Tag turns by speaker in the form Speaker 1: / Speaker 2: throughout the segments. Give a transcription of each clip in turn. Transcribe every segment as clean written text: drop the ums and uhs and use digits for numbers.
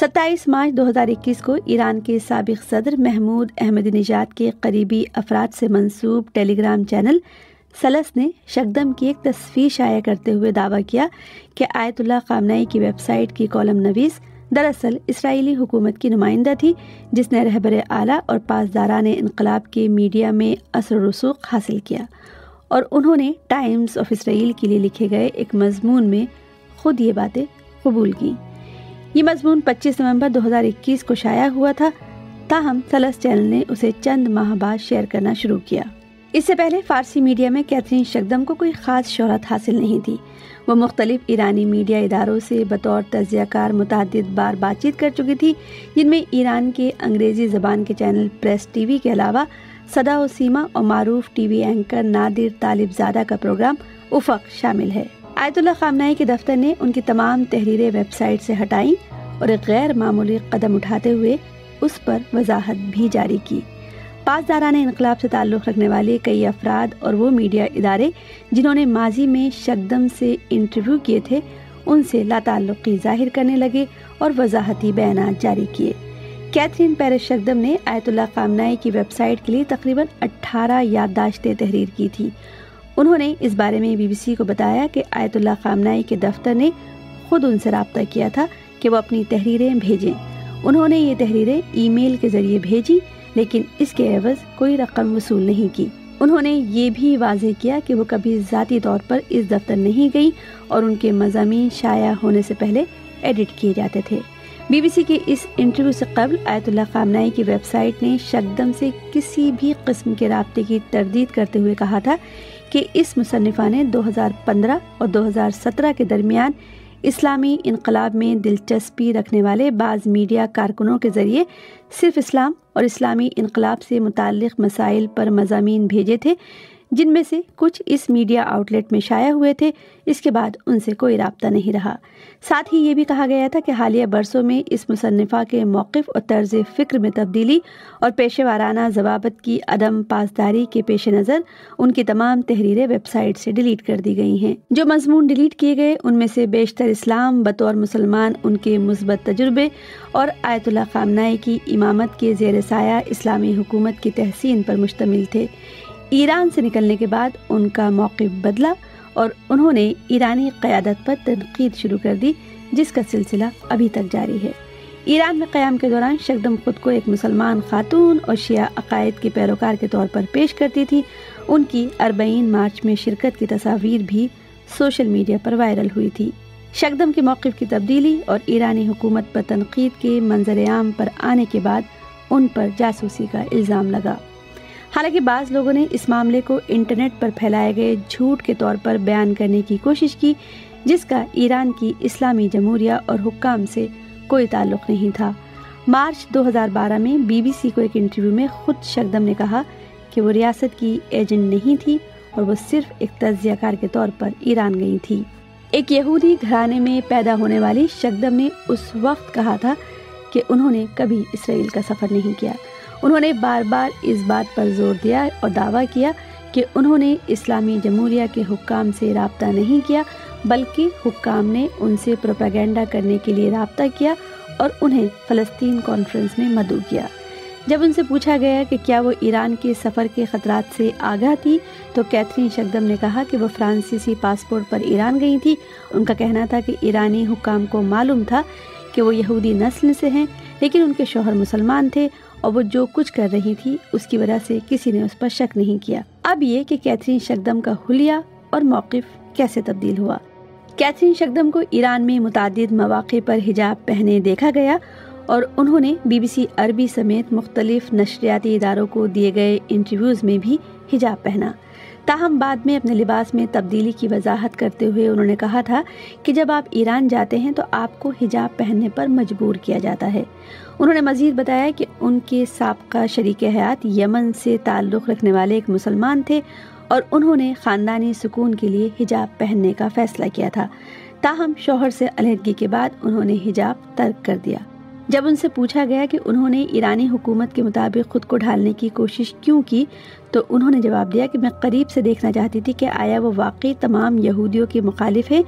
Speaker 1: 27 مارچ 2021 کو ایران کے سابق صدر محمود احمدی نژاد کے قریبی افراد سے منسوب ٹیلی گرام چینل سلس نے شگدم کی ایک تصویر شائع کرتے ہوئے دعویٰ کیا کہ آیت اللہ خامنئی کی ویب سائٹ کی کالم نویس دراصل اسرائیلی حکومت کی نمائندہ تھی، جس نے رہبر اعلیٰ اور پاسداران انقلاب کے میڈیا میں اثر و رسوخ حاصل کیا، اور انہوں نے ٹائمز آف اسرائیل کے لیے لکھے گئے ایک مضمون میں خود یہ باتیں قبول کیں۔ یہ مضمون 25 نومبر 2021 کو شائع ہوا تھا، تاہم سلس چینل نے اسے چند ماہ بعد شیئر کرنا شروع کیا۔ اس سے پہلے فارسی میڈیا میں کیتھرین شگدم کو کوئی خاص شہرت حاصل نہیں تھی۔ وہ مختلف ایرانی میڈیا اداروں سے بطور تجزیہ کار متعدد بار بات چیت کر چکی تھی، جن میں ایران کے انگریزی زبان کے چینل پریس ٹی وی کے علاوہ صدا و سیما اور معروف ٹی وی اینکر نادر طالب زادہ کا پروگرام افق شامل ہے۔ آیت اللہ خامنئی کے دفتر نے ان کی تمام تحریریں ویب سائٹ سے ہٹائیں اور ایک غیر معمولی قدم اٹھاتے ہوئے اس پر وضاحت بھی جاری کی۔ پاسداران انقلاب سے تعلق رکھنے والے کئی افراد اور وہ میڈیا ادارے جنہوں نے ماضی میں شگدم سے انٹرویو کیے تھے، ان سے لا تعلقی ظاہر کرنے لگے اور وضاحتی بیانات جاری کیے۔ کیتھرین پیرس شگدم نے آیت اللہ خامنئی کی ویب سائٹ کے لیے تقریباً 18 یادداشتیں تحریر کی تھی۔ انہوں نے اس بارے میں بی بی سی کو بتایا کہ آیت اللہ خامنئی کے دفتر نے خود ان سے رابطہ کیا تھا کہ وہ اپنی تحریریں بھیجیں۔ انہوں نے یہ تحریریں ای میل کے ذریعے بھیجی، لیکن اس کے عوض کوئی رقم وصول نہیں کی۔ انہوں نے یہ بھی واضح کیا کہ وہ کبھی ذاتی طور پر اس دفتر نہیں گئی اور ان کے مضامین شائع ہونے سے پہلے ایڈٹ کیے جاتے تھے۔ بی بی سی کے اس انٹرویو سے قبل آیت اللہ خامنئی کی ویب سائٹ نے شگدم سے کسی بھی قسم کے رابطے کی تردید کرتے ہوئے کہا تھا کہ اس مصنفہ نے 2015 اور 2017 کے درمیان اسلامی انقلاب میں دلچسپی رکھنے والے بعض میڈیا کارکنوں کے ذریعے صرف اسلام اور اسلامی انقلاب سے متعلق مسائل پر مضامین بھیجے تھے، جن میں سے کچھ اس میڈیا آؤٹ لیٹ میں شائع ہوئے تھے۔ اس کے بعد ان سے کوئی رابطہ نہیں رہا۔ ساتھ ہی یہ بھی کہا گیا تھا کہ حالیہ برسوں میں اس مصنفہ کے موقف اور طرز فکر میں تبدیلی اور پیشہ ورانہ ضوابط کی عدم پاسداری کے پیش نظر ان کی تمام تحریریں ویب سائٹ سے ڈیلیٹ کر دی گئی ہیں۔ جو مضمون ڈیلیٹ کیے گئے ان میں سے بیشتر اسلام بطور مسلمان، ان کے مثبت تجربے اور آیت اللہ خامنئی کی امامت کے زیر سایہ اسلامی حکومت کی تحسین پر مشتمل تھے۔ ایران سے نکلنے کے بعد ان کا موقف بدلا اور انہوں نے ایرانی قیادت پر تنقید شروع کر دی، جس کا سلسلہ ابھی تک جاری ہے۔ ایران میں قیام کے دوران شگدم خود کو ایک مسلمان خاتون اور شیعہ عقائد کے پیروکار کے طور پر پیش کرتی تھی۔ ان کی 40 مارچ میں شرکت کی تصاویر بھی سوشل میڈیا پر وائرل ہوئی تھی۔ شگدم کے موقف کی تبدیلی اور ایرانی حکومت پر تنقید کے منظر عام پر آنے کے بعد ان پر جاسوسی کا الزام لگا۔ حالانکہ بعض لوگوں نے اس معاملے کو انٹرنیٹ پر پھیلائے گئے جھوٹ کے طور پر بیان کرنے کی کوشش کی، جس کا ایران کی اسلامی جمہوریہ اور حکام سے کوئی تعلق نہیں تھا۔ مارچ 2012 میں بی بی سی کو ایک انٹرویو میں خود شگدم نے کہا کہ وہ ریاست کی ایجنٹ نہیں تھی اور وہ صرف ایک تجزیہ کار کے طور پر ایران گئی تھی۔ ایک یہودی گھرانے میں پیدا ہونے والی شگدم نے اس وقت کہا تھا کہ انہوں نے کبھی اسرائیل کا سفر نہیں کیا۔ انہوں نے بار بار اس بات پر زور دیا اور دعویٰ کیا کہ انہوں نے اسلامی جمہوریہ کے حکام سے رابطہ نہیں کیا، بلکہ حکام نے ان سے پروپیگنڈا کرنے کے لیے رابطہ کیا اور انہیں فلسطین کانفرنس میں مدعو کیا۔ جب ان سے پوچھا گیا کہ کیا وہ ایران کے سفر کے خطرات سے آگاہ تھی، تو کیتھرین شگدم نے کہا کہ وہ فرانسیسی پاسپورٹ پر ایران گئی تھی۔ ان کا کہنا تھا کہ ایرانی حکام کو معلوم تھا کہ وہ یہودی نسل سے ہیں، لیکن ان کے شوہر مسلمان تھے اور وہ جو کچھ کر رہی تھی اس کی وجہ سے کسی نے اس پر شک نہیں کیا۔ اب یہ کہ کیتھرین شگدم کا حلیہ اور موقف کیسے تبدیل ہوا۔ کیتھرین شگدم کو ایران میں متعدد مواقع پر حجاب پہنے دیکھا گیا اور انہوں نے بی بی سی عربی سمیت مختلف نشریاتی اداروں کو دیے گئے انٹرویوز میں بھی حجاب پہنا۔ تاہم بعد میں اپنے لباس میں تبدیلی کی وضاحت کرتے ہوئے انہوں نے کہا تھا کہ جب آپ ایران جاتے ہیں تو آپ کو حجاب پہننے پر مجبور کیا جاتا ہے۔ انہوں نے مزید بتایا کہ ان کے سابقہ شریک حیات یمن سے تعلق رکھنے والے ایک مسلمان تھے اور انہوں نے خاندانی سکون کے لیے حجاب پہننے کا فیصلہ کیا تھا، تاہم شوہر سے علیحدگی کے بعد انہوں نے حجاب ترک کر دیا۔ جب ان سے پوچھا گیا کہ انہوں نے ایرانی حکومت کے مطابق خود کو ڈھالنے کی کوشش کیوں کی، تو انہوں نے جواب دیا کہ میں قریب سے دیکھنا چاہتی تھی کہ آیا وہ واقعی تمام یہودیوں کے مخالف ہیں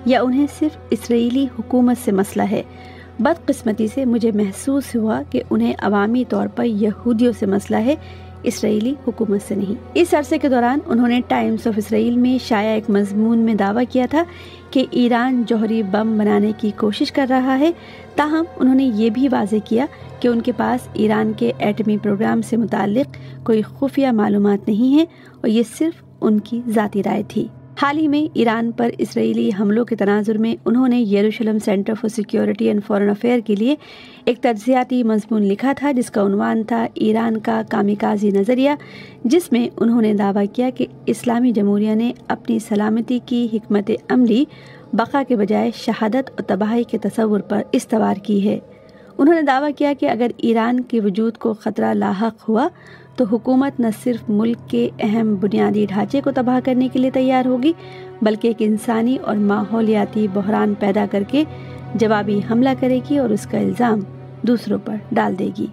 Speaker 1: یا انہیں صرف اسرائیلی حکومت سے مسئلہ ہے۔ بدقسمتی سے مجھے محسوس ہوا کہ انہیں عوامی طور پر یہودیوں سے مسئلہ ہے، اسرائیلی حکومت سے نہیں۔ اس عرصے کے دوران انہوں نے ٹائمز آف اسرائیل میں شائع ایک مضمون میں دعویٰ کیا تھا کہ ایران جوہری بم بنانے کی کوشش کر رہا ہے، تاہم انہوں نے یہ بھی واضح کیا کہ ان کے پاس ایران کے ایٹمی پروگرام سے متعلق کوئی خفیہ معلومات نہیں ہیں اور یہ صرف ان کی ذاتی رائے تھی۔ حال ہی میں ایران پر اسرائیلی حملوں کے تناظر میں انہوں نے یروشلم centre for security and foreign affair کے لیے ایک تجزیاتی مضمون لکھا تھا جس کا عنوان تھا ایران کا کامیکازی نظریہ، جس میں انہوں نے دعویٰ کیا کہ اسلامی جمہوریہ نے اپنی سلامتی کی حکمت عملی بقا کے بجائے شہادت اور تباہی کے تصور پر استوار کی ہے۔ انہوں نے دعویٰ کیا کہ اگر ایران کے وجود کو خطرہ لاحق ہوا تو حکومت نہ صرف ملک کے اہم بنیادی ڈھانچے کو تباہ کرنے کے لیے تیار ہوگی بلکہ ایک انسانی اور ماحولیاتی بحران پیدا کر کے جوابی حملہ کرے گی اور اس کا الزام دوسروں پر ڈال دے گی۔